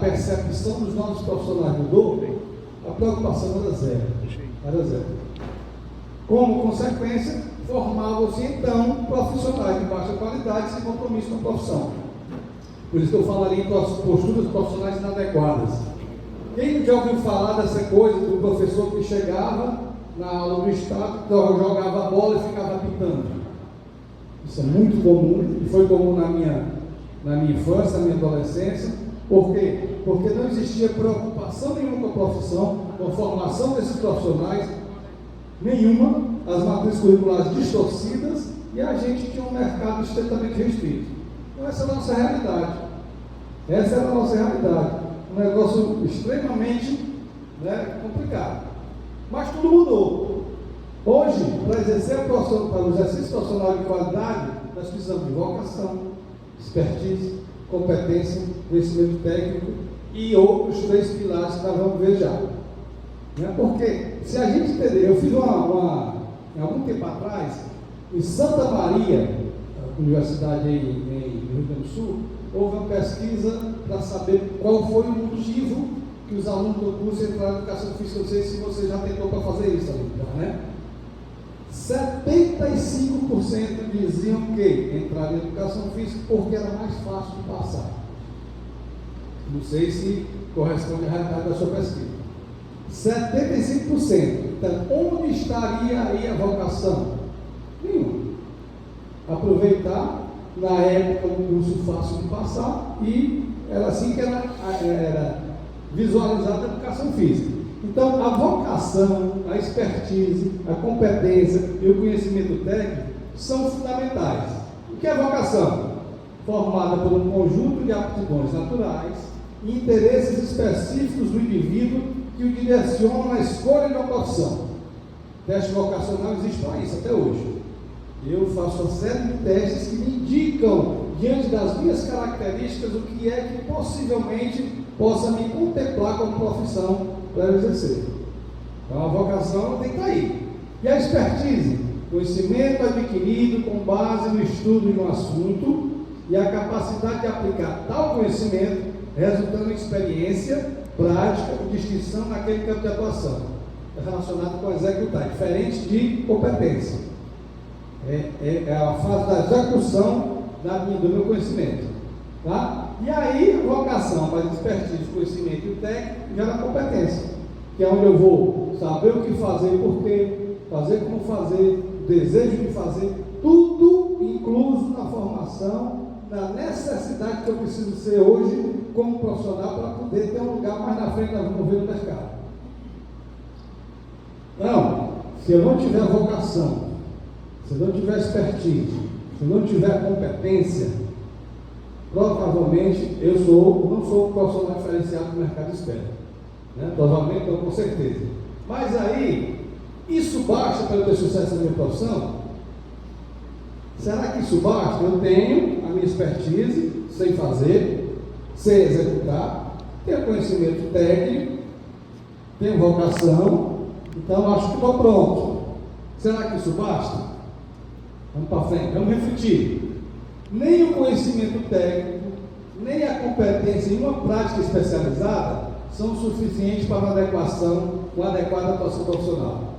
percepção dos novos profissionais mudou, a preocupação era zero. Era zero. Como consequência, formavam-se então profissionais de baixa qualidade sem compromisso com a profissão. Por isso que eu falaria em posturas profissionais inadequadas. Quem já ouviu falar dessa coisa do professor que chegava na aula do Estado, jogava a bola e ficava pitando? Isso é muito comum, e foi comum na minha infância, na minha adolescência. Por quê? Porque não existia preocupação nenhuma com a profissão, com a formação desses profissionais, nenhuma, as matrizes curriculares distorcidas, e a gente tinha um mercado estritamente restrito. Então essa é a nossa realidade. Essa era a nossa realidade. Um negócio extremamente complicado. Mas tudo mudou. Hoje, para o exercício profissional de qualidade, nós precisamos de vocação, expertise, competência, conhecimento técnico e outros 3 pilares que nós vamos ver já. Porque, se a gente entender, eu fiz há algum tempo atrás, em Santa Maria, universidade em Rio Grande do Sul, houve uma pesquisa para saber qual foi o motivo que os alunos do curso entraram em educação física. Eu não sei se você já tentou para fazer isso ali, né? 75% diziam que entraram em educação física porque era mais fácil de passar. Não sei se corresponde à realidade da sua pesquisa. 75%. Então, onde estaria aí a vocação? Nenhuma. Aproveitar, na época, um curso fácil de passar, e era assim que era visualizada a educação física. Então, a vocação, a expertise, a competência e o conhecimento técnico são fundamentais. O que é vocação? Formada por um conjunto de aptidões naturais e interesses específicos do indivíduo que o direcionam na escolha de uma profissão. Teste vocacional existe para isso até hoje. Eu faço uma série de testes que me indicam, diante das minhas características, o que é que possivelmente possa me contemplar como profissão para eu exercer. Então a vocação tem que estar aí. E a expertise? Conhecimento adquirido com base no estudo de um assunto e a capacidade de aplicar tal conhecimento, resultando em experiência, prática e distinção naquele campo de atuação. É relacionado com executar, diferente de competência. É a fase da execução do meu conhecimento. Tá? E aí, a vocação, mais expertise, conhecimento e técnico, gera competência, que é onde eu vou saber o que fazer, por quê, fazer como fazer, o desejo de fazer, tudo incluso na formação, na necessidade que eu preciso ser hoje como profissional para poder ter um lugar mais na frente da ver no mercado. Não, se eu não tiver vocação, se eu não tiver expertise, se eu não tiver competência, provavelmente eu não sou um profissional diferenciado no mercado externo. Provavelmente não, com certeza. Mas aí, isso basta para eu ter sucesso na minha profissão? Será que isso basta? Eu tenho a minha expertise, sei fazer, sei executar, tenho conhecimento técnico, tenho vocação, então acho que estou pronto. Será que isso basta? Vamos para frente, vamos refletir. Nem o conhecimento técnico, nem a competência em uma prática especializada são suficientes para uma adequada atuação profissional.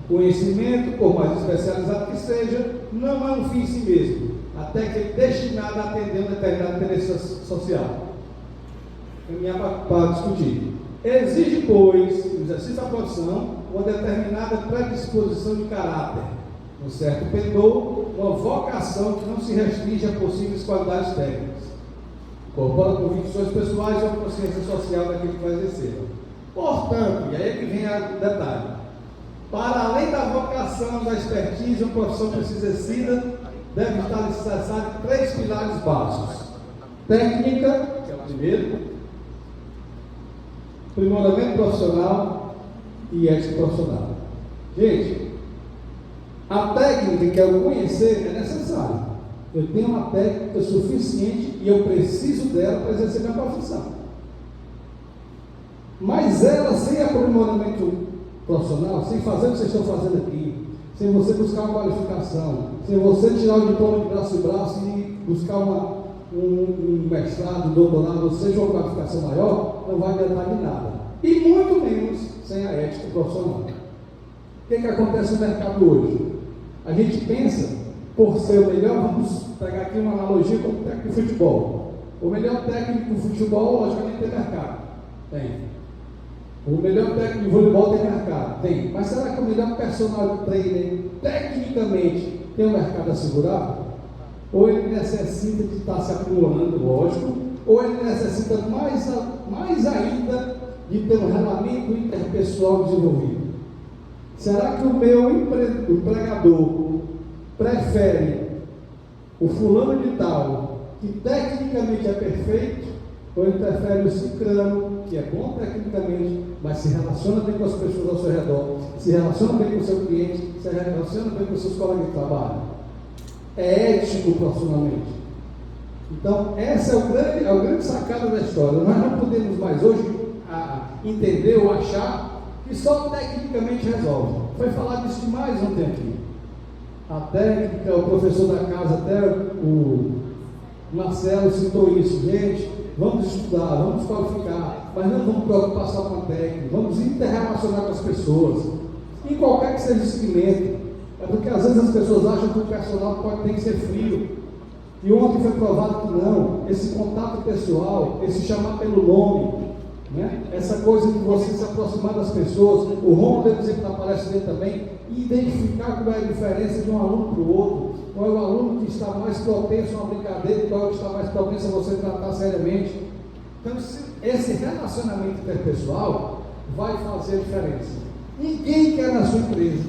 Conhecimento, por mais especializado que seja, não é um fim em si mesmo, até que é destinado a atender um determinado interesse social. Caminhar para discutir. Exige, pois, no exercício da profissão, uma determinada predisposição de caráter, um certo pendor, uma vocação que não se restringe a possíveis qualidades técnicas. Incorpora convicções pessoais ou consciência social daquele que vai exercer. Portanto, e aí é que vem o detalhe, para além da vocação, da expertise, uma profissão que seja exercida, deve estar alicerçada em 3 pilares básicos: técnica, que é o primeiro, aprimoramento profissional e ética profissional. Gente, a técnica, que é o conhecer, é necessária. Eu tenho uma técnica suficiente e eu preciso dela para exercer minha profissão. Mas ela, sem aprimoramento profissional, sem fazer o que vocês estão fazendo aqui, sem você buscar uma qualificação, sem você tirar o diploma de braço e braço e buscar um mestrado, um doutorado, ou seja, uma qualificação maior, não vai adiantar de nada. E muito menos sem a ética profissional. O que acontece no mercado hoje? A gente pensa, por ser o melhor, vamos pegar aqui uma analogia com o técnico de futebol. O melhor técnico de futebol, logicamente, tem mercado. Tem. O melhor técnico de voleibol tem mercado. Tem. Mas será que o melhor personal trainer, tecnicamente, tem um mercado assegurado? Ou ele necessita de estar se aprimorando, lógico, ou ele necessita mais ainda de ter um relacionamento interpessoal desenvolvido. Será que o meu empregador prefere o fulano de tal, que tecnicamente é perfeito, ou ele prefere o ciclano, que é bom tecnicamente, mas se relaciona bem com as pessoas ao seu redor, se relaciona bem com o seu cliente, se relaciona bem com os seus colegas de trabalho? É ético profissionalmente. Então, essa é a grande sacada da história. Nós não podemos mais hoje entender ou achar que só tecnicamente resolve. Foi falado isso demais ontem aqui. A técnica, o professor da casa, até o Marcelo citou isso. Gente, vamos estudar, vamos qualificar, mas não vamos preocupar só com a técnica, vamos interrelacionar com as pessoas, em qualquer que seja o segmento. É porque às vezes as pessoas acham que o personal ter que ser frio. E ontem foi provado que não. Esse contato pessoal, esse chamar pelo nome, né? Essa coisa de você se aproximar das pessoas, o Romulo deve dizer que na palestra dele também, e identificar qual é a diferença de um aluno para o outro, qual é o aluno que está mais propenso a uma brincadeira e qual é o que está mais propenso a você tratar seriamente. Então, esse relacionamento interpessoal vai fazer a diferença. Ninguém quer na sua empresa,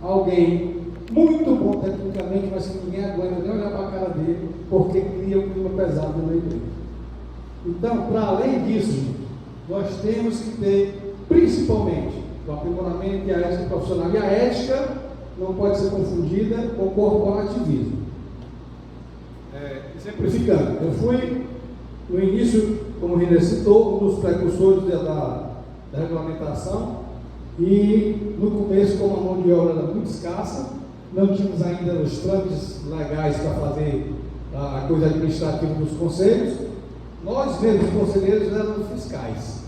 alguém muito bom tecnicamente, mas que ninguém aguenta nem olhar para a cara dele, porque cria um clima pesado na empresa. Então, para além disso, nós temos que ter, principalmente, o aprimoramento e a ética profissional. E a ética não pode ser confundida com corporativismo. Exemplificando, eu fui, no início, como o Riner citou, um dos precursores da regulamentação, e no começo, como a mão de obra era muito escassa, não tínhamos ainda os trâmites legais para fazer a coisa administrativa dos conselhos, nós mesmos, conselheiros, éramos fiscais.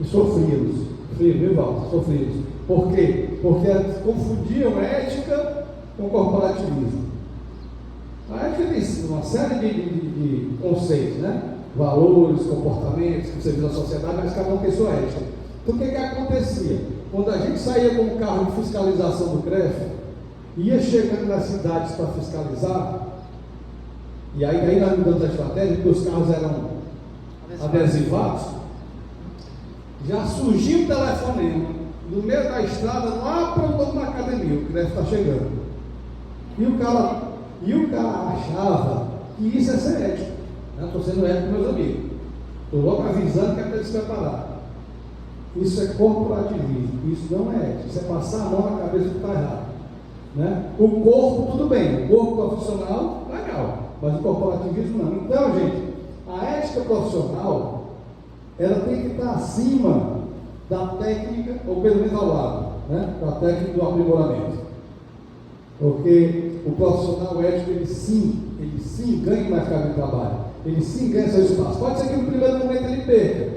E sofríamos, viu, Walter? Sofríamos. Por quê? Porque confundiam ética com corporativismo. A ética tem uma série de conceitos, né? Valores, comportamentos, que serviço à sociedade, mas cada um tem sua ética. Então, o que acontecia? Quando a gente saía com o carro de fiscalização do CREF, ia chegando nas cidades para fiscalizar, e aí nós mudamos a estratégia, porque os carros eram adesivados, já surgiu o telefonema no meio da estrada, lá para o dono da academia, o CREF está chegando. E o cara achava que isso é ser ético. Estou sendo ético com meus amigos. Estou logo avisando que é para eles se preparar. Isso é corporativismo, isso não é ético, isso é passar a mão na cabeça do que está errado. Né? O corpo, tudo bem, o corpo profissional, legal, mas o corporativismo não. Então, gente, a ética profissional, ela tem que estar acima da técnica, ou pelo menos ao lado, né? Da técnica do aprimoramento. Porque o profissional ético, ele sim ganha no mercado de trabalho, ele sim ganha seu espaço. Pode ser que no primeiro momento ele perca,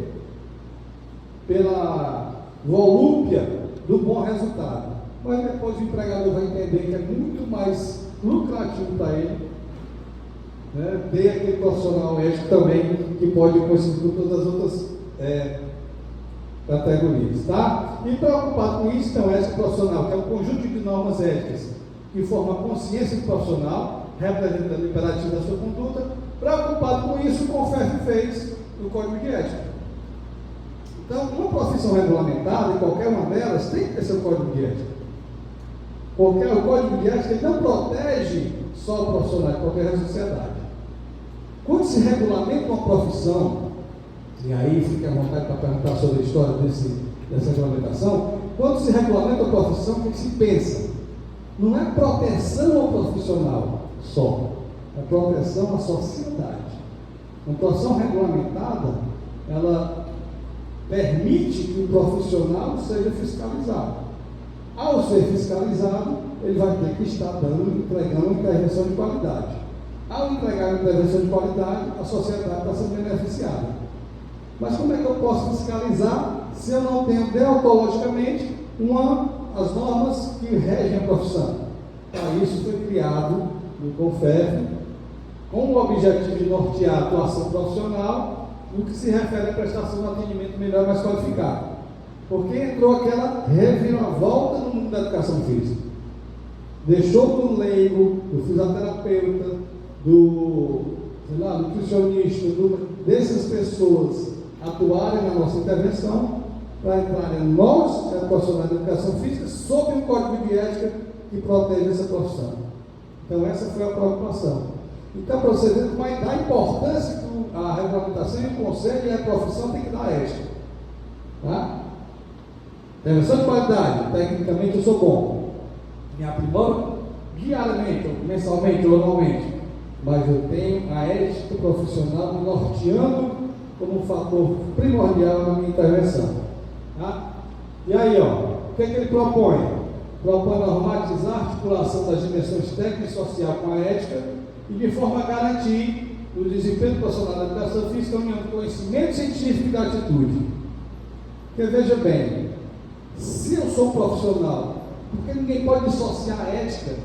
pela volúpia do bom resultado, mas depois o empregador vai entender que é muito mais lucrativo para ele, né, ter aquele profissional ético também, que pode coincidir com todas as outras categorias, tá? E preocupado com isso, então, ética profissional, que é um conjunto de normas éticas que forma a consciência profissional, representando o imperativo da sua conduta. Preocupado com isso, o CONFERJ fez o Código de Ética. Então, uma profissão regulamentada, em qualquer uma delas, tem que ter seu código de ética. Porque o código de ética ele não protege só o profissional, protege a sociedade. Quando se regulamenta uma profissão, e aí fica à vontade para perguntar sobre a história dessa regulamentação, quando se regulamenta a profissão, o que se pensa? Não é proteção ao profissional só, é proteção à sociedade. Uma profissão regulamentada, ela permite que o profissional seja fiscalizado. Ao ser fiscalizado, ele vai ter que estar entregando uma intervenção de qualidade. Ao entregar uma intervenção de qualidade, a sociedade está sendo beneficiada. Mas como é que eu posso fiscalizar se eu não tenho deontologicamente as normas que regem a profissão? Para isso foi criado no CONFEF, com o objetivo de nortear a atuação profissional no que se refere à prestação de atendimento melhor e mais qualificado. Porque entrou aquela reviravolta no mundo da educação física. Deixou do leigo, do fisioterapeuta, do nutricionista, dessas pessoas atuarem na nossa intervenção para entrarem nós, profissionais da educação física, sob um código de ética que protege essa profissão. Então essa foi a preocupação. Então, para você ver da importância que a regulamentação e o conselho e a profissão tem que dar ética. Tá? Intervenção de qualidade, tecnicamente eu sou bom. Me aprimoro diariamente, ou mensalmente, ou anualmente. Mas eu tenho a ética profissional me norteando como um fator primordial na minha intervenção. Tá? E aí, o que ele propõe? Propõe normatizar a articulação das dimensões técnica e social com a ética e de forma a garantir o desempenho profissional da educação física unindo conhecimento científico e da atitude. Porque veja bem, se eu sou um profissional, porque ninguém pode dissociar a ética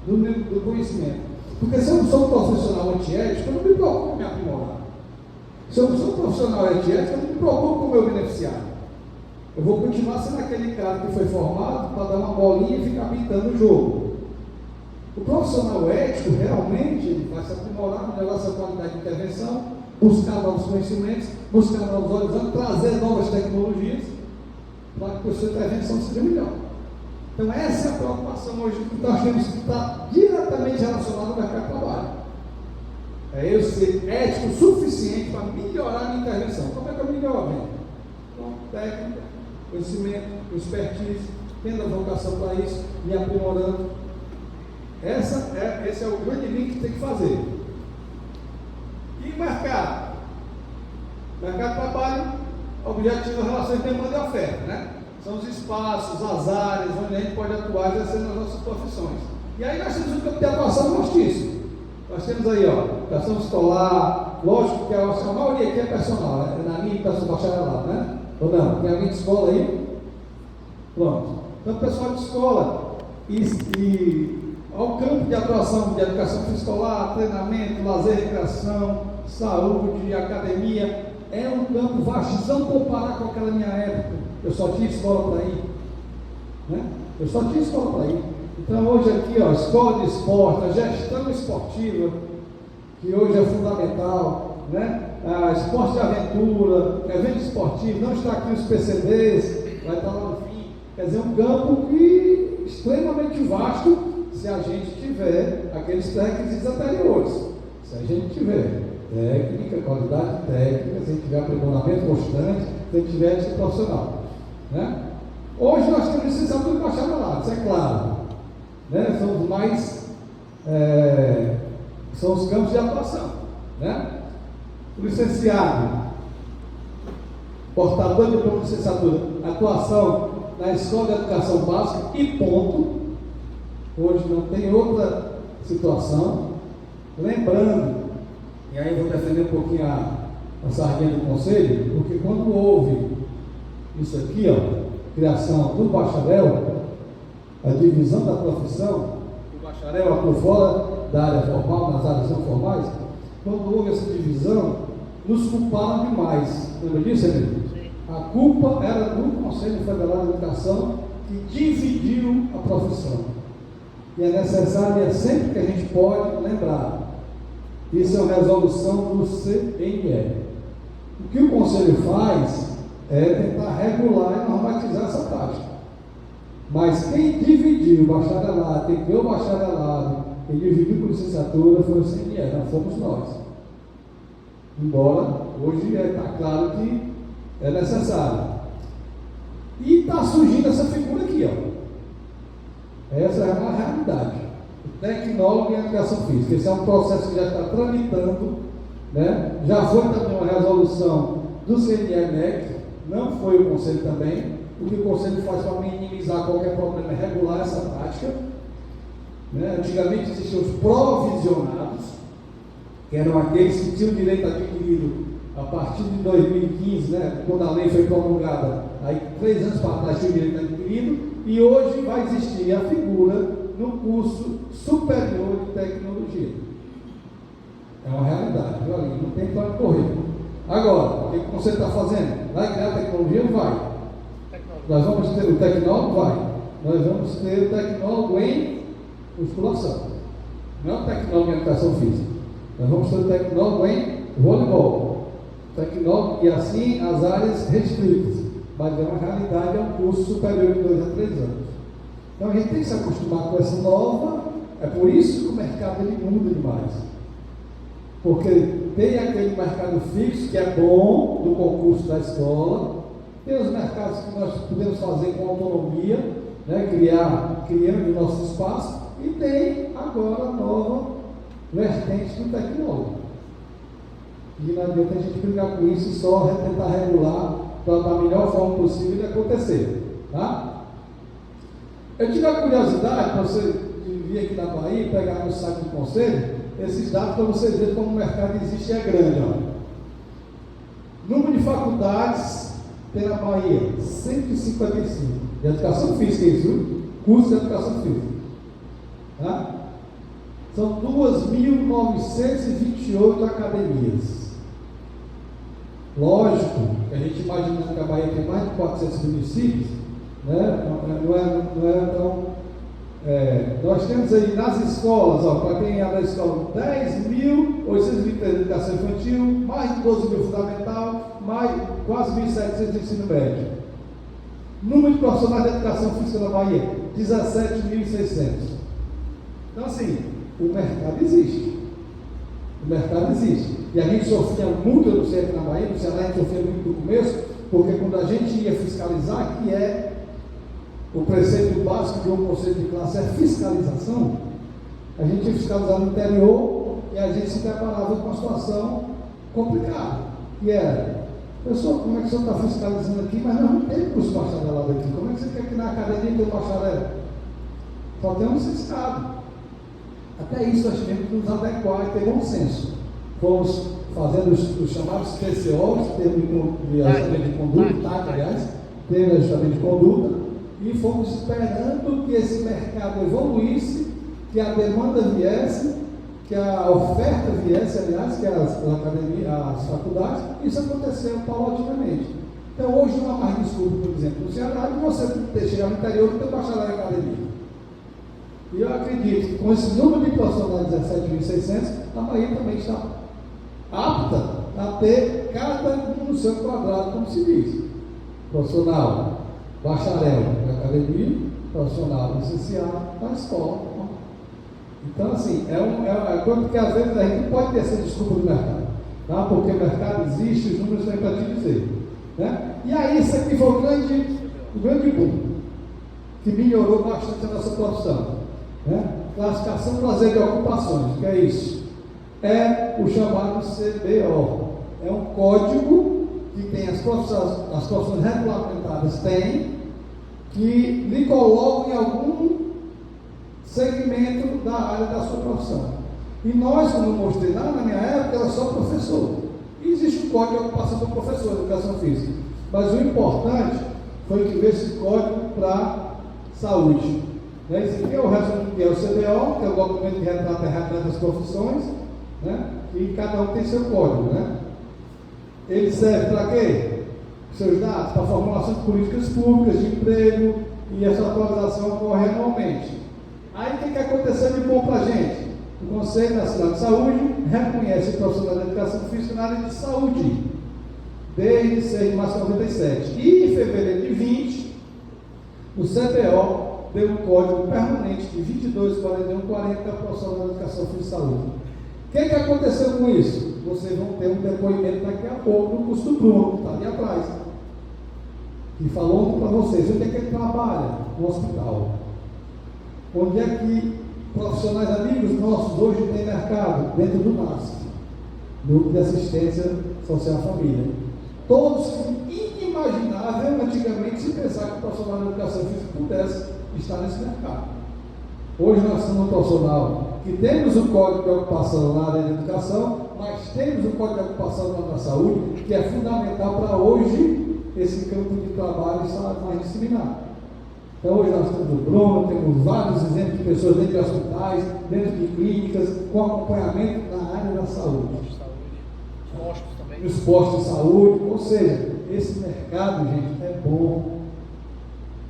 do conhecimento. Porque se eu sou um profissional antiético, eu não me preocupo em me aprimorar. Se eu sou um profissional antiético, eu não me preocupo com o meu beneficiário. Eu vou continuar sendo aquele cara que foi formado para dar uma bolinha e ficar pintando o jogo. O profissional ético, realmente, ele vai se aprimorar, melhorar sua qualidade de intervenção, buscar novos conhecimentos, buscar novos horizontes, trazer novas tecnologias, para que a sua intervenção seja melhor. Então, essa é a preocupação hoje que nós temos que estar diretamente relacionado ao mercado de trabalho. É eu ser ético o suficiente para melhorar a minha intervenção. Como é que eu melhoro? Com técnica, conhecimento, expertise, tendo a vocação para isso, me aprimorando. Esse é o grande link que tem que fazer. E mercado? Mercado de trabalho, objetivo, relações de demanda e oferta, né? São os espaços, as áreas onde a gente pode atuar exercendo as nossas profissões. E aí nós temos um campo de atuação vastíssimo. Nós temos aí, educação escolar, lógico que a maioria aqui é personal, né? Na minha educação bacharelado, né? Ou não? Tem alguém de escola aí? Pronto. Então, pessoal de escola e ao campo de atuação de educação escolar, treinamento, lazer, recreação, saúde, academia, é um campo vasto. Se não comparar com aquela minha época, eu só tinha escola para ir, né? Eu só tinha escola para ir. Então hoje aqui, escola de esporte, a gestão esportiva, que hoje é fundamental, né? Esporte de aventura, evento esportivo, não está aqui os PCDs, vai estar lá no fim. Quer dizer, um campo extremamente vasto, se a gente tiver aqueles pré-requisitos anteriores. Se a gente tiver técnica, qualidade técnica, se a gente tiver aprimoramento constante, se a gente tiver ética profissional, né? Hoje nós temos licenciatura e bacharelado, isso é claro, né? São os mais, são os campos de atuação, né? O licenciado, portador de diploma de licenciatura, atuação na escola de educação básica e ponto. Hoje não tem outra situação. Lembrando, e aí eu vou defender um pouquinho a sardinha do conselho, porque quando houve isso aqui, criação do bacharel, a divisão da profissão, o bacharel atua fora da área formal, nas áreas não formais, quando houve essa divisão, nos culparam demais. Lembra disso, Emílio? A culpa era do Conselho Federal de Educação, que dividiu a profissão. E é necessário, e é sempre que a gente pode lembrar, isso é uma resolução do CNE. O que o Conselho faz é tentar regular e normatizar essa prática. Mas quem dividiu o bacharelado, quem criou o bacharelado, quem dividiu por licenciatura foi o CNE, não fomos nós. Embora hoje está claro que é necessário. E está surgindo essa figura aqui, Essa é uma realidade. O tecnólogo em educação física. Esse é um processo que já está tramitando, né? Já foi também uma resolução do CNE-MEC, não foi o Conselho também. O que o Conselho faz para minimizar qualquer problema é regular essa prática, né? Antigamente existiam os provisionados, que eram aqueles que tinham direito adquirido a partir de 2015, né, quando a lei foi promulgada, aí 3 anos para trás tinha o direito adquirido, e hoje vai existir a figura no curso superior de tecnologia. É uma realidade, viu, ali? Não tem para correr. Agora, o que você está fazendo? Vai criar tecnologia? Vai. Nós vamos ter o tecnólogo? Vai. Nós vamos ter o tecnólogo em musculação. Não é o tecnólogo em educação física. Nós vamos ter o tecnólogo em voleibol. Tecnólogo, e assim as áreas restritas. Mas é uma realidade, é um curso superior de 2 a 3 anos. Então a gente tem que se acostumar com essa nova. É por isso que o mercado ele muda demais. Porque tem aquele mercado fixo que é bom do concurso da escola, tem os mercados que nós podemos fazer com autonomia, né, criando o nosso espaço, e tem agora a nova vertente do tecnólogo. E não adianta a gente brigar com isso e só tentar regular para da melhor forma possível de acontecer. Tá? Eu tive a curiosidade, para você vir aqui na Bahia, pegar no site do Conselho, esses dados para vocês verem como o mercado existe e é grande. Ó. Número de faculdades tem na Bahia, 155. De educação física, isso, viu? Curso de educação física. Tá? São 2.928 academias. Lógico que a gente imagina que a Bahia tem mais de 400 municípios, né? Não é tão. Nós temos aí nas escolas, para quem é da escola, 10.823 de educação infantil, mais de 12.000 fundamental, mais quase 1.700 de ensino médio. Número de profissionais de educação física na Bahia, 17.600. Então, assim, o mercado existe. O mercado existe. E a gente sofria muito, eu não sei aqui na Bahia, no Ceará a gente sofria muito no começo, porque quando a gente ia fiscalizar, que é o preceito básico de um conceito de classe é fiscalização, a gente ia fiscalizar no interior e a gente se deparava com uma situação complicada, que era, pessoal, como é que o senhor está fiscalizando aqui, mas nós não temos curso bacharelado aqui, como é que você quer que na academia tenha um bacharel? Só tem um licenciado. Até isso nós tivemos que nos adequar e ter bom senso. Fomos fazendo os chamados TCOs, termo de ajustamento de conduta, aliás, termo de ajustamento de conduta, e fomos esperando que esse mercado evoluísse, que a demanda viesse, que a oferta viesse, aliás, que as faculdades, isso aconteceu paulatinamente. Então hoje não há mais desculpa, por exemplo, no Ceará, de você chegar no interior e ter bacharel em academia. E eu acredito que com esse número de profissionais 17.600, a Bahia também está apta a ter cada um no seu quadrado, como se diz. Profissional, bacharel na academia, profissional licenciado na escola. Então, assim, é coisa que às vezes a gente pode ter essa desculpa do mercado, tá? Porque o mercado existe, os números têm para te dizer. Né? E aí, isso aqui foi o grande boom, que melhorou bastante a nossa profissão. Né? Classificação prazer de ocupações, que é isso? É o chamado CBO. É um código que tem as profissões regulamentadas têm, que lhe colocam em algum segmento da área da sua profissão. E nós, como eu mostrei lá na minha época, era só professor. E existe um código de ocupação do professor de educação física. Mas o importante foi que veio esse código para saúde. Esse aqui é o resumo que é o CBO, que é o documento que retrata as profissões, né? E cada um tem seu código, né? Ele serve para quê? Seus dados para a formulação de políticas públicas de emprego, e essa atualização ocorre anualmente. Aí o que aconteceu de bom para a gente? O Conselho Nacional de Saúde reconhece o profissional de educação física na área de saúde, desde 6 de março de 97. E em fevereiro de 20, o CBO deu um código permanente de 224140 para o profissional de educação física e saúde. O que aconteceu com isso? Vocês vão ter um depoimento daqui a pouco no curso do Bruno, que está ali atrás, que falou para vocês onde é que ele trabalha no hospital, onde é que profissionais amigos nossos hoje têm mercado, dentro do NASF, Núcleo de Assistência Social à Família. Todos, inimaginável antigamente se pensar que o profissional de educação física pudesse estar nesse mercado. Hoje nós somos um profissional que temos o código de ocupação na área de educação, mas temos o Código de Ocupação da Saúde, que é fundamental para hoje esse campo de trabalho estar mais disseminado. Então hoje nós temos o Bruno, temos vários exemplos de pessoas dentro de hospitais, dentro de clínicas, com acompanhamento na área da saúde. Postos também. Os postos de saúde, ou seja, esse mercado, gente, é bom.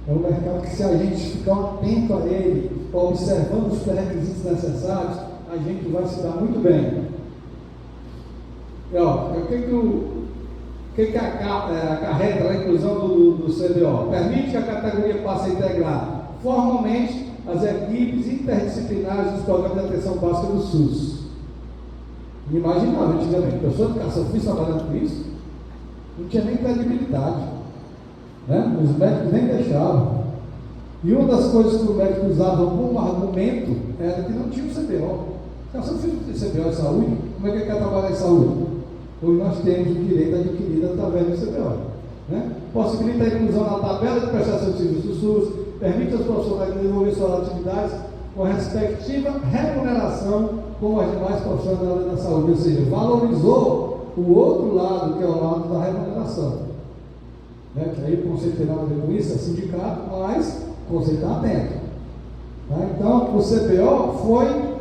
É um mercado que, se a gente ficar atento a ele, observando os pré-requisitos necessários, a gente vai se dar muito bem. E, o que acarreta a inclusão do CBO? Permite que a categoria passe a integrar formalmente as equipes interdisciplinares dos programas de atenção básica do SUS. Inimaginável antigamente. Pessoa de educação física trabalhando com isso, não tinha nem credibilidade. Né? Os médicos nem deixavam. E uma das coisas que os médicos usavam como argumento era que não tinha o CBO. Educação física não tem CBO em saúde, como é que ele quer trabalhar em saúde? Hoje nós temos o direito adquirido através do CBO. Né? Possibilita a inclusão na tabela de prestação de serviço do SUS, permite aos profissionais desenvolver suas atividades com a respectiva remuneração como as demais profissionais da área da saúde, ou seja, valorizou o outro lado, que é o lado da remuneração. Né? Que aí o conceito tem nada a ver com isso, é sindicato, mas o conceito está atento. Tá? Então, o CBO foi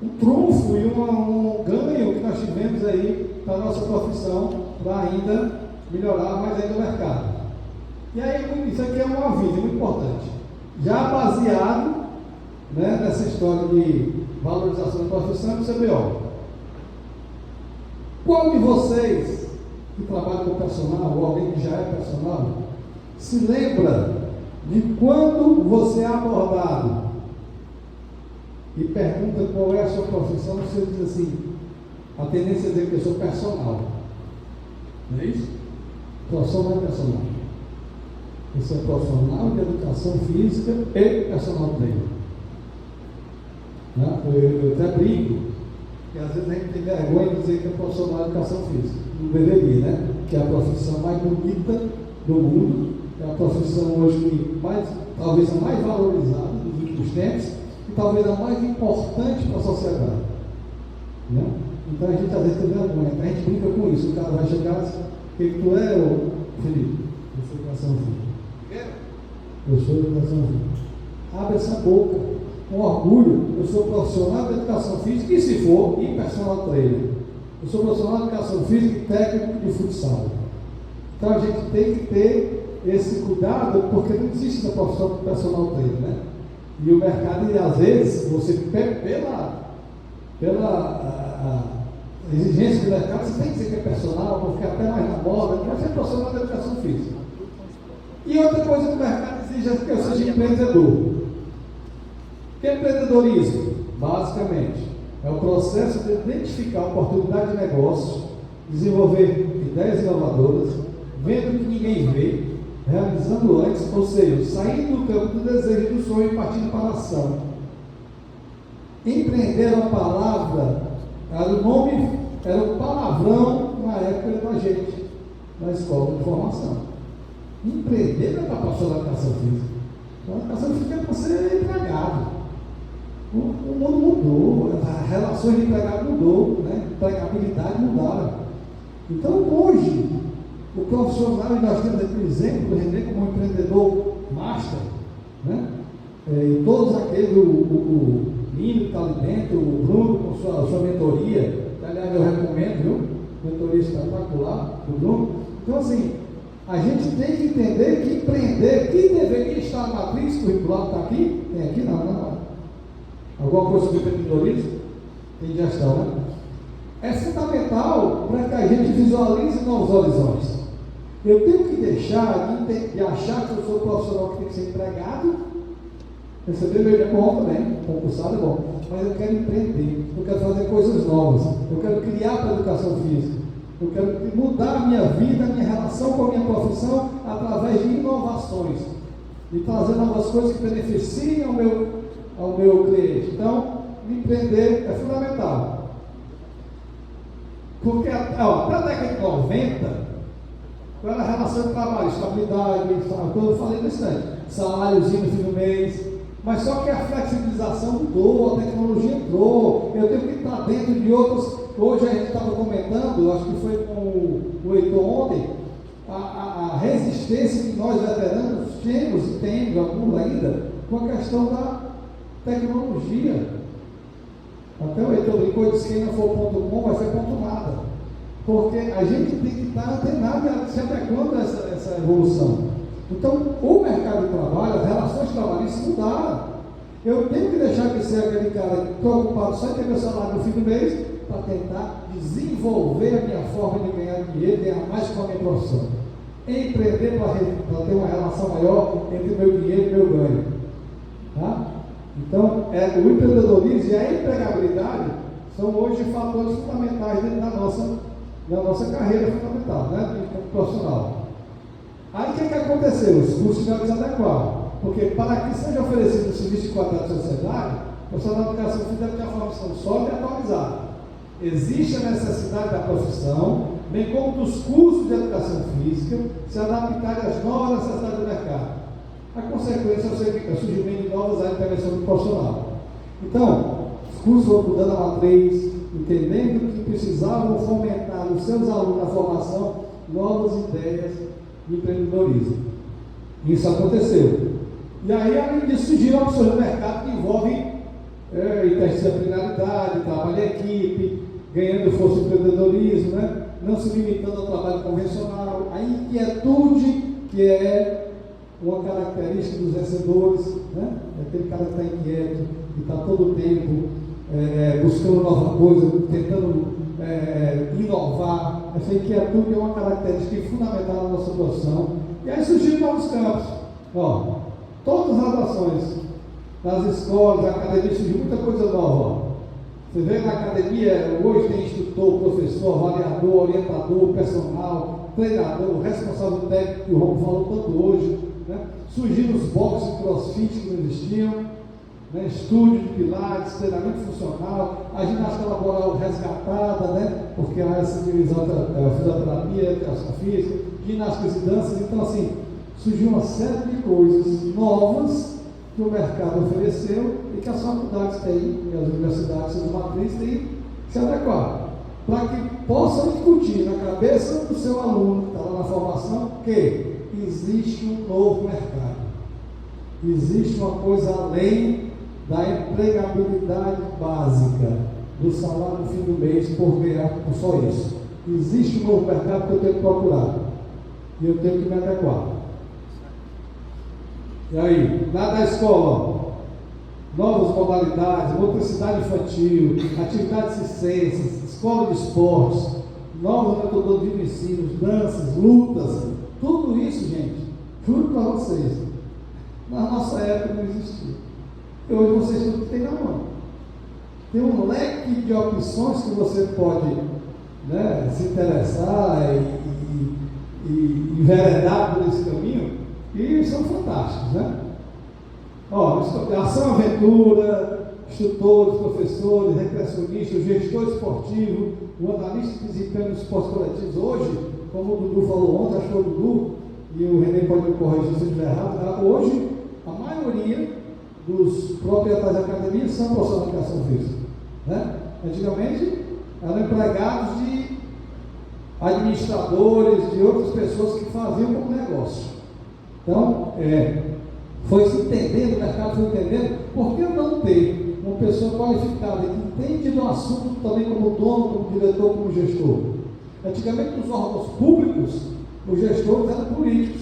um trunfo e um ganho que nós tivemos aí para a nossa profissão, para ainda melhorar mais ainda o mercado. E aí, isso aqui é um aviso muito importante. Já baseado, né, nessa história de valorização da profissão do CBO. Qual de vocês que trabalha com personal, ou alguém que já é personal, se lembra de quando você é abordado e pergunta qual é a sua profissão, você diz assim, a tendência é dizer que eu sou personal. Não é isso? Profissão não é personal. Você é profissional de educação física e personal trainer. Eu até brinco, que às vezes a gente tem vergonha de dizer que é profissional de educação física. Não deveria, né? Que é a profissão mais bonita do mundo, é a profissão hoje que talvez a mais valorizada dos últimos tempos, e talvez a mais importante para a sociedade. Né? Então a gente às vezes tem vergonha, a gente brinca com isso. O cara vai chegar e diz, o que tu é, Felipe? Eu sou educação física. Eu sou educação física. Abre essa boca, com orgulho. Eu sou profissional de educação física e, se for, e personal trainer. Eu sou profissional de educação física e técnico de futsal. Então a gente tem que ter esse cuidado, porque não existe essa profissão de personal trainer, né? E o mercado, e às vezes, você pela exigência do mercado, você tem que dizer que é personal, porque até mais na moda, mas é profissional da educação física. E outra coisa que o mercado exige é que eu seja empreendedor. O que é empreendedorismo? Basicamente, é o processo de identificar oportunidade de negócio, desenvolver ideias inovadoras, vendo que ninguém vê, realizando antes, ou seja, saindo do campo do desejo e do sonho e partindo para a ação. Empreender é uma palavra, era um palavrão na época da gente, na escola de formação. Empreender não é para profissional de educação física. A educação física é para ser empregado. O mundo mudou, as relações de empregado mudou, né? Empregabilidade mudaram. Então hoje, o profissional, e nós temos aqui o exemplo do René como um empreendedor master, né? E todos aqueles, o Nino que está ali dentro, o Bruno com sua mentoria, aliás eu recomendo, viu? Mentoria espetacular do Bruno. Então assim, a gente tem que entender que empreender, que deveria estar na matriz curricular, está aqui? Tem aqui? Não. Alguma coisa sobre empreendedorismo? Tem gestão, né? É fundamental para que a gente visualize novos horizontes. Eu tenho que deixar de achar que eu sou profissional que tem que ser empregado. Receber meu é bom também, concursado é bom, mas eu quero empreender, eu quero fazer coisas novas, eu quero criar para a educação física, eu quero mudar a minha vida, a minha relação com a minha profissão através de inovações e trazer novas coisas que beneficiem ao meu cliente. Então, empreender é fundamental. Porque até a década de 90, qual era a relação de trabalho, estabilidade, quando eu falei bastante, saláriozinho no fim do mês, Mas só que a flexibilização mudou, a tecnologia entrou, eu tenho que estar dentro de outros. Hoje a gente estava comentando, acho que foi com o Heitor ontem, a resistência que nós veteranos temos e temos, alguns ainda, com a questão da tecnologia. Até o Heitor brincou e disse que quem não for ponto .com vai ser ponto nada. Porque a gente tem que estar antenado se adequando a essa evolução. Então, o mercado de trabalho, as relações trabalhistas mudaram. Eu tenho que deixar de ser aquele cara preocupado só em ter meu salário no fim do mês para tentar desenvolver a minha forma de ganhar dinheiro, ganhar mais com a minha profissão. Empreender para ter uma relação maior entre meu dinheiro e meu ganho. Tá? Então, o empreendedorismo e a empregabilidade são hoje fatores fundamentais dentro da nossa carreira fundamental, né, como profissional. Aí o que aconteceu? Os custos tiveram que se adequar, porque para que seja oferecido um serviço de qualidade de sociedade, o profissional de educação física deve ter uma formação sólida e atualizada. Existe a necessidade da profissão, bem como dos cursos de educação física, se adaptarem às novas necessidades do mercado. A consequência é o surgimento de novas áreas de intervenção do profissional. Então, os cursos vão mudando a matriz, entendendo que precisavam fomentar nos seus alunos na formação novas ideias de empreendedorismo. Isso aconteceu. E aí, além disso, surgiram opções no mercado que envolvem interdisciplinaridade, trabalho em equipe, ganhando força do empreendedorismo, né? Não se limitando ao trabalho convencional, a inquietude, que é uma característica dos vencedores, né? Aquele cara que está inquieto, que está todo o tempo buscando nova coisa, tentando inovar. Essa inquietude é uma característica fundamental da nossa profissão. E aí surgiram novos campos. Todas as relações nas escolas, na academia, surgiu muita coisa nova. Você vê na academia, hoje tem instrutor, professor, avaliador, orientador, personal, treinador, responsável técnico, que o Romulo falou tanto hoje, né? Surgiram os boxes de crossfit que não existiam, né? Estúdio de pilates, treinamento funcional, a ginástica laboral resgatada, né? Porque há essa divisão da fisioterapia, educação física, ginásticas e danças. Então, assim, surgiu uma série de coisas novas que o mercado ofereceu e que as faculdades têm, e as universidades e as matrizes têm que se adequar, para que possam discutir na cabeça do seu aluno que está lá na formação que existe um novo mercado, existe uma coisa além da empregabilidade básica, do salário no fim do mês por ganhar por só isso. Existe um novo mercado que eu tenho que procurar e eu tenho que me adequar. E aí, lá da escola, novas modalidades, motricidade infantil, atividades circenses, escola de esportes, novas metodologias de ensino, danças, lutas, tudo isso, gente, juro para vocês, na nossa época não existia. E hoje vocês tudo têm na mão. Tem um leque de opções que você pode, né, se interessar e enveredar por esse caminho, e são fantásticos, né? Ação Aventura, instrutores, professores, recreacionistas, gestor esportivo, o analista de desempenho dos esportes coletivos. Hoje, como o Dudu falou ontem, acho que foi o Dudu, e o René pode me corrigir se eu estiver errado, hoje a maioria dos proprietários da academia são profissionais de educação física, né? Antigamente eram empregados de administradores, de outras pessoas que faziam como negócio. Então, foi se entendendo, o mercado foi entendendo, por que não ter uma pessoa qualificada que entende do assunto também como dono, como diretor, como gestor? Antigamente, nos órgãos públicos, os gestores eram políticos,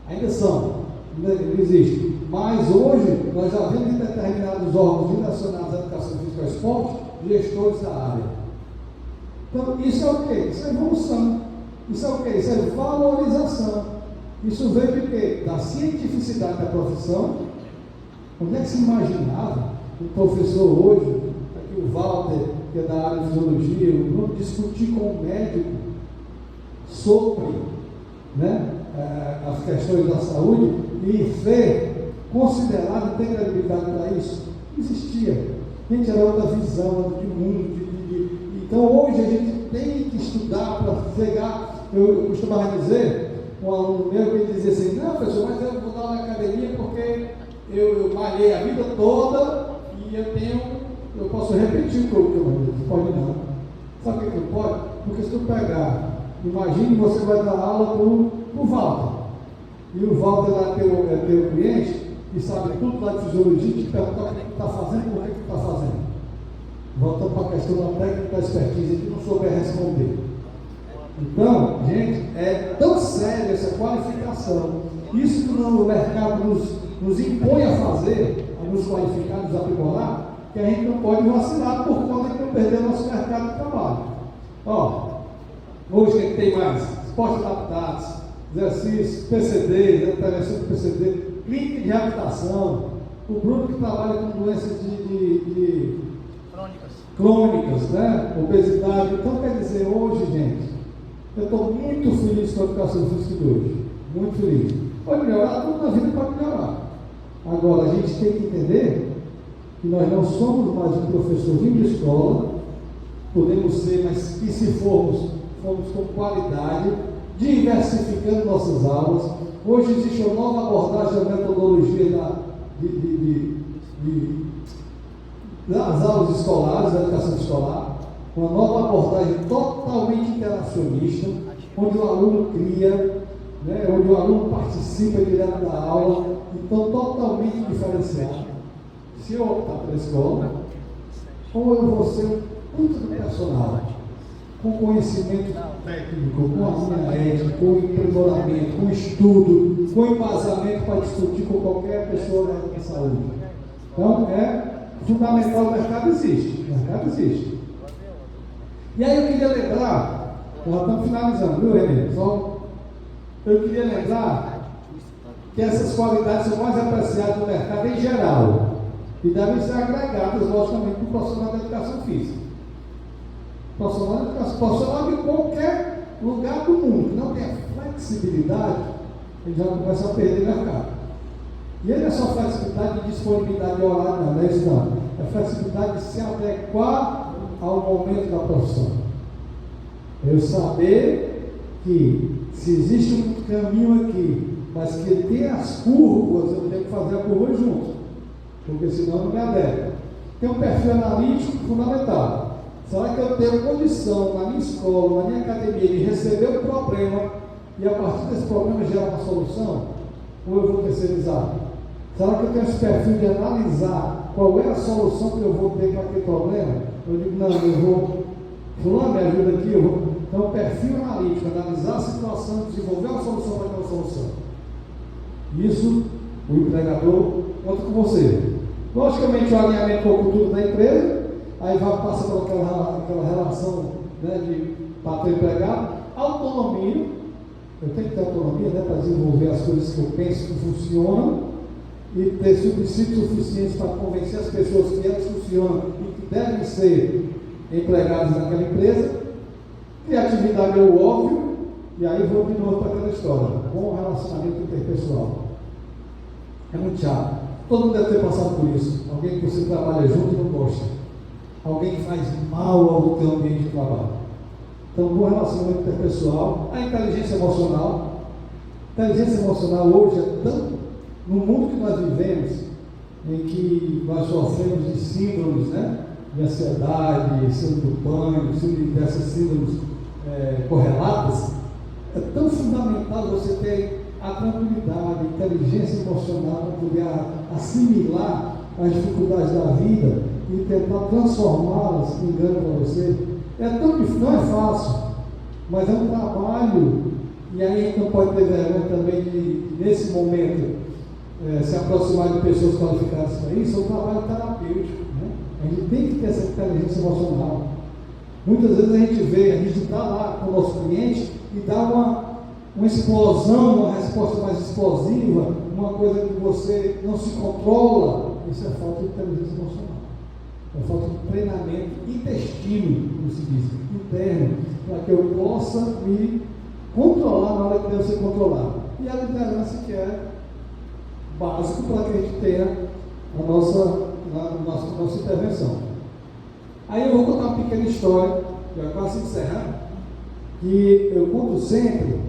ainda são, ainda existem, mas hoje nós já vemos em determinados órgãos direcionados à educação física e ao esporte, gestores da área. Então, isso é o quê? Isso é evolução. Isso é o quê? Isso é valorização. Isso veio de quê? Da cientificidade da profissão. Onde é que se imaginava um professor hoje, aqui o Walter, que é da área de fisiologia, o Bruno, discutir com o médico sobre, né, as questões da saúde e ser considerado ter credibilidade para isso? Não existia. A gente era outra visão de mundo. Então hoje a gente tem que estudar para chegar. Eu costumava dizer, um aluno meu que dizia assim: não, professor, mas eu vou dar na academia porque eu malhei a vida toda e eu posso repetir o que eu malhei. Não pode não. Sabe o que não pode? Porque se tu pegar, imagine você vai dar aula para o Walter. E o Walter lá é teu cliente e sabe tudo lá de fisiologia e te perguntar o que tu está fazendo e por que tu está fazendo. Voltando para a questão da técnica da expertise, que não souber responder. Então, gente, é tão séria essa qualificação. Isso que o mercado nos impõe a fazer, a nos qualificar, nos aprimorar, que a gente não pode vacilar por conta de não perder o nosso mercado de trabalho. Ó, hoje o que tem mais? Esportes adaptados, exercícios, PCD, intervenção do PCD, clínica de reabilitação, o Bruno que trabalha com doenças crônicas, né? Obesidade. Então, quer dizer, hoje, gente, eu estou muito feliz com a educação física de hoje. Muito feliz. Pode melhorar, tudo na vida pode melhorar. Agora, a gente tem que entender que nós não somos mais um professorzinho de escola, podemos ser, mas que se formos com qualidade, diversificando nossas aulas. Hoje existe uma nova abordagem da metodologia das aulas escolares, da educação escolar, uma nova abordagem totalmente interacionista, onde o aluno cria, né, onde o aluno participa direto da aula, então totalmente diferenciado. Se eu optar pela escola, ou eu vou ser um puta do personal, com conhecimento técnico, com a minha ética, com aprimoramento, com estudo, com embasamento para discutir com qualquer pessoa da área da saúde. Então, é fundamental, o mercado existe. E aí eu queria lembrar, nós estamos finalizando, viu, Renê? Eu queria lembrar que essas qualidades são mais apreciadas no mercado em geral e devem ser agregadas, logicamente, para o profissional da educação física. Profissional de qualquer lugar do mundo que não tenha flexibilidade, ele já começa a perder mercado. E ele é só flexibilidade de disponibilidade de horário, não é isso não. É flexibilidade de se adequar ao momento da profissão. Eu saber que se existe um caminho aqui, mas que ele tem as curvas, eu tenho que fazer a curva junto, porque senão eu não me adequo. Tem um perfil analítico fundamental. Será que eu tenho condição na minha escola, na minha academia, de receber um problema e a partir desse problema gerar uma solução? Ou eu vou terceirizar? Será que eu tenho esse perfil de analisar qual é a solução que eu vou ter para aquele problema? Eu digo, não, eu vou, fulano, me ajuda aqui, eu vou. Então, perfil analítico, analisar a situação, desenvolver uma solução para aquela solução. Isso, o empregador conta com você. Logicamente, o alinhamento com a cultura da empresa, aí passa por aquela relação, né, de patrão-empregado, autonomia. Eu tenho que ter autonomia, né, para desenvolver as coisas que eu penso que funcionam e ter subsídios suficientes para convencer as pessoas que elas funcionam e que devem ser empregadas naquela empresa. Criatividade é o óbvio, e aí vou de novo para aquela história. Bom relacionamento interpessoal. É muito chato. Todo mundo deve ter passado por isso. Alguém que você trabalha junto e não gosta. Alguém que faz mal ao teu ambiente de trabalho. Então, bom relacionamento interpessoal. A inteligência emocional. A inteligência emocional hoje é tão... No mundo que nós vivemos, em que nós sofremos de síndromes, né? De ansiedade, síndrome do pânico, dessas síndromes correlatas, é tão fundamental você ter a tranquilidade, a inteligência emocional para poder assimilar as dificuldades da vida e tentar transformá-las em ganho para você. É tão difícil, não é fácil, mas é um trabalho, e aí a gente não pode ter vergonha também de, nesse momento, se aproximar de pessoas qualificadas para isso. É um trabalho terapêutico, né? A gente tem que ter essa inteligência emocional. Muitas vezes a gente está lá com o nosso cliente e dá uma explosão, uma resposta mais explosiva, uma coisa que você não se controla. Isso é falta de inteligência emocional. É falta de treinamento intestino, como se diz, interno, para que eu possa me controlar na hora que deve ser controlado. E a liderança, que é básico para que a gente tenha a nossa intervenção. Aí eu vou contar uma pequena história, já quase encerrando, que eu conto sempre,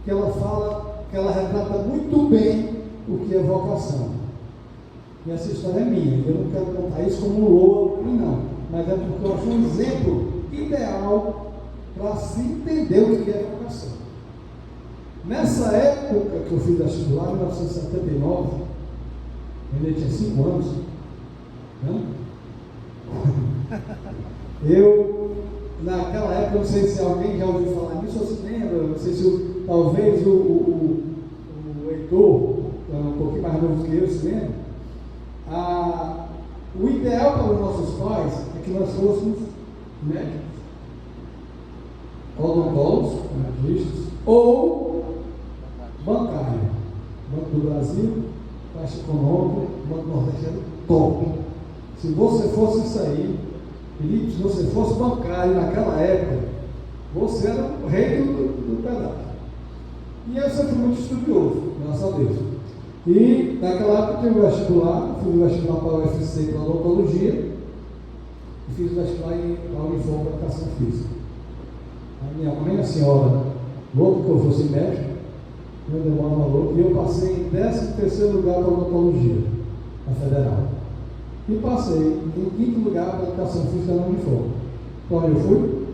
que ela fala, que ela retrata muito bem o que é vocação. E essa história é minha. Eu não quero contar isso como um louro para mim, não. Mas é porque eu acho um exemplo ideal para se entender o que é vocação. Nessa época que eu fiz vestibular, em 1979, eu tinha 5 anos, né? Eu, naquela época, não sei se alguém já ouviu falar nisso ou se lembra, não sei se talvez o Heitor, que é um pouquinho mais novo que eu, se lembra. O ideal para os nossos pais é que nós fôssemos médicos, odontólogos, analistas, ou bancário. Banco do Brasil, Caixa Econômica, Banco do Nordeste era top. Se você fosse isso aí, Felipe, se você fosse bancário naquela época, você era o rei do pedaço. E eu sempre fui muito estudioso, graças a Deus. E naquela época eu tive o vestibular, fiz o vestibular para o UFC para odontologia e fiz o vestibular para a Unifor para educação física. A minha mãe, a senhora, louca que eu fosse médico, meu irmão maluco, e eu passei em 13º lugar para a odontologia, na Federal. E passei em 5º lugar para a educação física na Unifor. Para onde eu fui?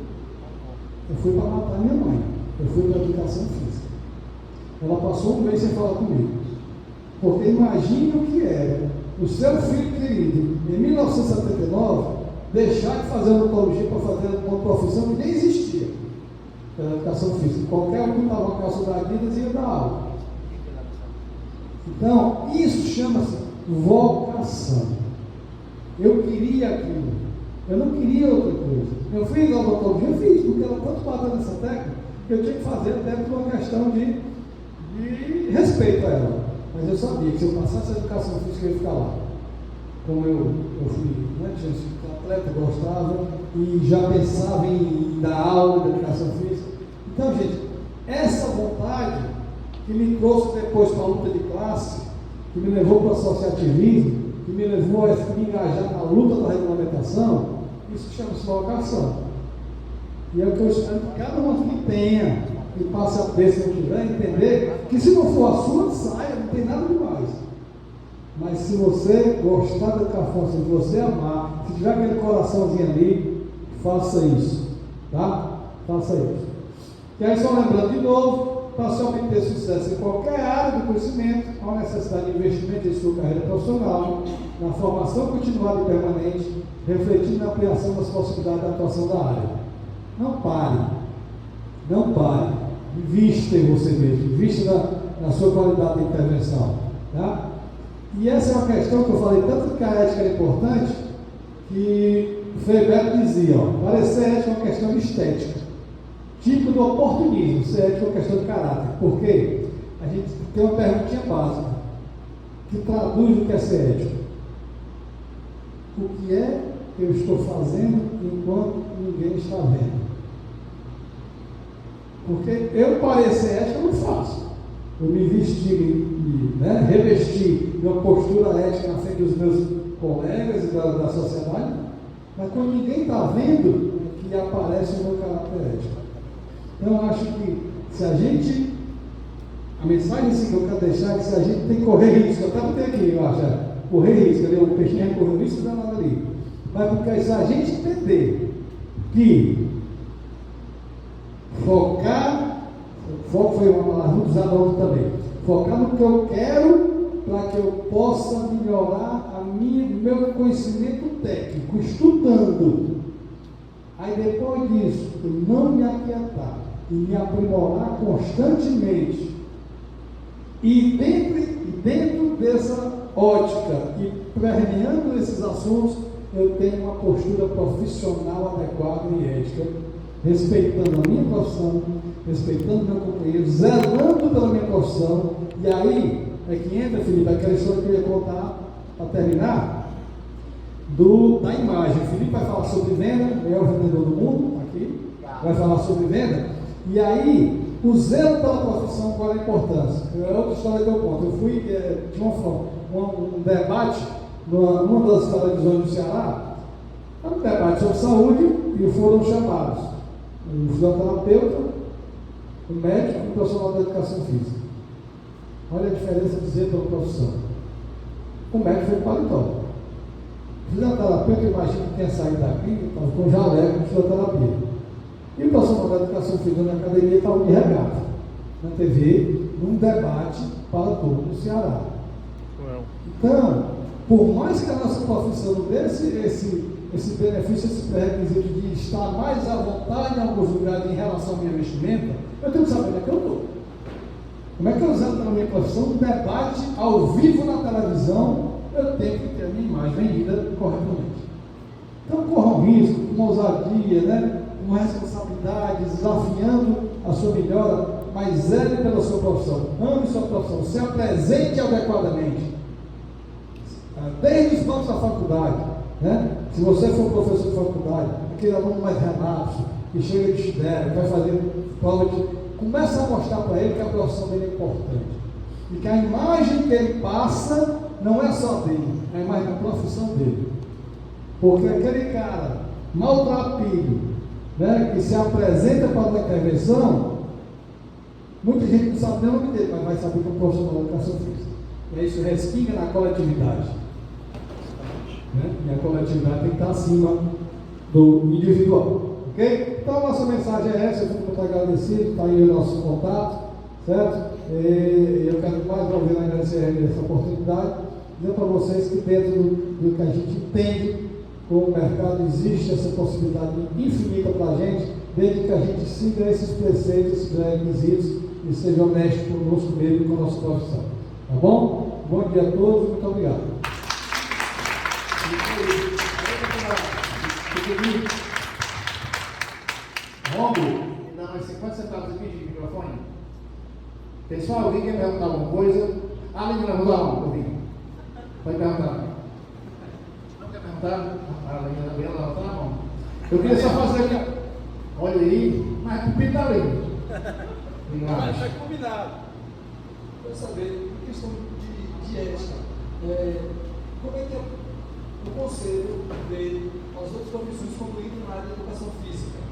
Eu fui para matar minha mãe. Eu fui para a educação física. Ela passou um mês sem falar comigo. Porque imagine o que era o seu filho querido, em 1979, deixar de fazer odontologia para fazer uma profissão que nem existia, pela educação física. Qualquer um que estava com a calça da Adidas ia dar aula. Então, isso chama-se vocação. Eu queria aquilo, eu não queria outra coisa. Eu fiz a odontologia, eu fiz, porque ela tanto bateu nessa técnica que eu tinha que fazer até por uma questão de respeito a ela. Mas eu sabia que se eu passasse a educação física, eu ia ficar lá. Como eu fui, né, tinha sido atleta, gostava, e já pensava em dar aula de educação física. Então, gente, essa vontade que me trouxe depois para a luta de classe, que me levou para o associativismo, que me levou a me engajar na luta da regulamentação, isso chama-se vocação. E é o que eu espero que cada um aqui tenha, e passe a ter, se não tiver, entender que se não for a sua, saia, não tem nada demais. Mas se você gostar da educação, se você amar, se tiver aquele coraçãozinho ali, faça isso, tá? Faça isso. E aí, só lembrando de novo, para se obter sucesso em qualquer área do conhecimento, há uma necessidade de investimento em sua carreira profissional, na formação continuada e permanente, refletindo na ampliação das possibilidades de atuação da área. Não pare, não pare, invista em você mesmo, invista na sua qualidade de intervenção, tá? E essa é uma questão que eu falei tanto que a ética é importante, que Frei Beto dizia, parecer ética é uma questão de estética, tipo do oportunismo, ser ética é uma questão de caráter. Por quê? A gente tem uma perguntinha básica, que traduz o que é ser ético. O que é que eu estou fazendo enquanto ninguém está vendo? Porque eu parecer ético eu não faço. Eu me vestir, né, revestir de uma postura ética na frente dos meus colegas e da sociedade, mas quando ninguém está vendo, é que aparece o meu caráter ético. Então eu acho que se a gente, a mensagem assim, que eu quero deixar é que se a gente tem que correr risco, eu até botei aqui, eu acho, correr risco, ali, o peixinho correu risco, não dá nada ali. Mas porque se a gente entender que foco foi uma palavra muito usada ontem também, focar no que eu quero para que eu possa melhorar meu conhecimento técnico, estudando. Aí depois disso, eu não me aquietar e me aprimorar constantemente. E dentro dessa ótica e permeando esses assuntos, eu tenho uma postura profissional adequada e ética, respeitando a minha profissão, respeitando meu companheiro, zelando pela minha profissão. E aí é que entra, Felipe, aquela história que eu ia contar para terminar, da imagem. O Felipe vai falar sobre venda, é o vendedor do mundo, aqui, vai falar sobre venda. E aí, o zelo pela profissão, qual é a importância? É outra história que eu conto. Eu fui, tinha um debate numa das televisões do Ceará, um debate sobre saúde, e foram chamados o fisioterapeuta, o médico e o profissional da educação física. Olha a diferença de zelo pela profissão. o médico foi para o paletó. O fisioterapeuta, eu imagino que tenha saído daqui, estava com jaleco de fisioterapia. E o professor da educação física na academia estava de regata, na TV, num debate para todo o Ceará. Então, por mais que a nossa profissão não dê esse benefício, esse pré-requisito de estar mais à vontade em alguns lugares em relação à minha vestimenta, eu tenho que saber onde é que eu estou. Como é que eu uso na minha profissão um debate ao vivo na televisão? Eu tenho que ter a minha imagem vendida corretamente. Então, corra um risco, com ousadia, né? Com responsabilidade, desafiando a sua melhora, mas zele pela sua profissão, ame sua profissão, se apresente adequadamente. Desde os bancos da faculdade, né? Se você for professor de faculdade, aquele aluno mais relapso, que chega de estudar, vai fazer prova de... Começa a mostrar para ele que a profissão dele é importante. E que a imagem que ele passa não é só dele, é a imagem da profissão dele. Porque aquele cara maltrapilho, né, que se apresenta para uma intervenção, muita gente não sabe nem o nome dele, mas vai saber que é um profissional da educação física. E aí isso respinga na coletividade. Né? E a coletividade tem que estar acima do individual. Ok? Então a nossa mensagem é essa, eu fico muito agradecido, está aí o nosso contato, certo? E eu quero mais uma vez agradecer essa oportunidade, dizer para vocês que dentro do que a gente entende, como o mercado existe essa possibilidade infinita para a gente, desde que a gente siga esses preceitos, esses requisitos e seja honesto conosco mesmo e com a nossa profissão. Tá bom? Bom dia a todos, muito obrigado. Romulo, dá mais 50 centavos aqui de microfone. Pessoal, alguém quer perguntar alguma coisa? Aline, levantou a mão, Paulinho. Pode perguntar. Não quer perguntar? A Aline levantou a mão. Eu queria só fazer aqui. Olha aí, mas tu pinta ali. Mas está combinado. Quero saber, em questão de ética, como é que o conselho vê as outras profissões concluídas na área de educação física?